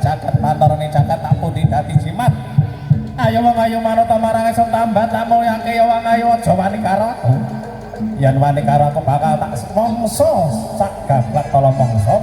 Jagat maturane jagat tak pundi dadi jimat. Ayo wong ayo manut marang esuk tambat tak mulyake ya wong ayo aja wani karo aku. Yen wani karo aku bakal tak mongso sak gablak kala mongso.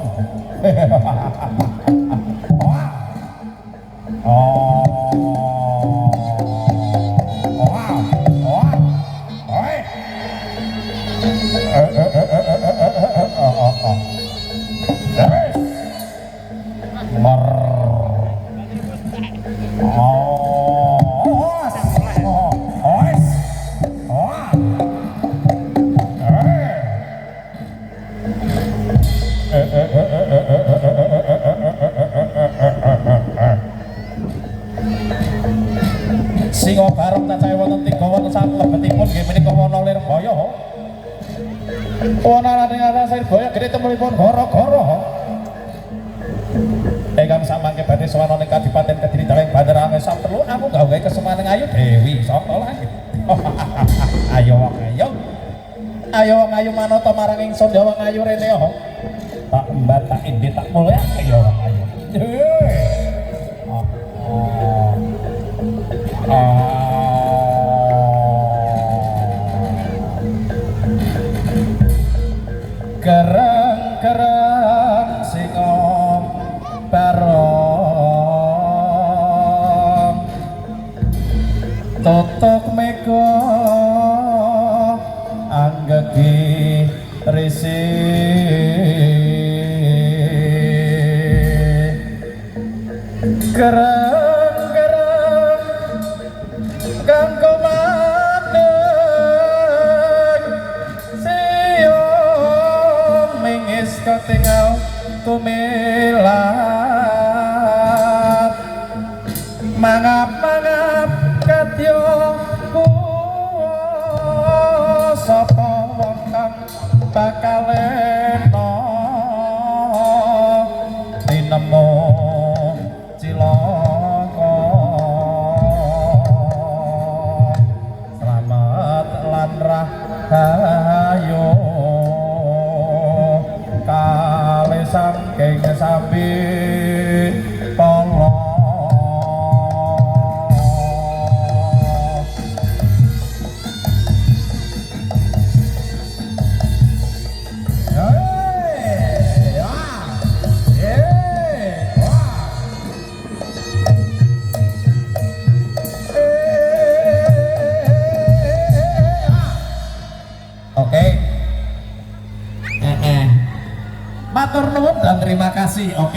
Singo bareng cacahe wonten 3 wonten sak lebetipun nggih menika wana Lirboyo. Wana ning Lirboyo gede temelipun gara-gara. Ingkang samangke badhe sowan ning Kadipaten Kediri Dalang Bandar Anges perlu aku gawe kesemaneng ayu Dewi saka langit. Ayo wong ayo. Ayo wong ayu manut marang ingsun ya wong ayu rene yo. Tak mbak tak indi tak mulyake ya wong ayu. Kerang-kerang singom barong totok meko anggegi risi kerang-kerang ganggu tinggal kumilat mangap-mangap katyo sapa wong kang bakal eno tinemu cilaka selamat lan rahayu kale saking sapi polo Matur nuwun dan terima kasih. Oke.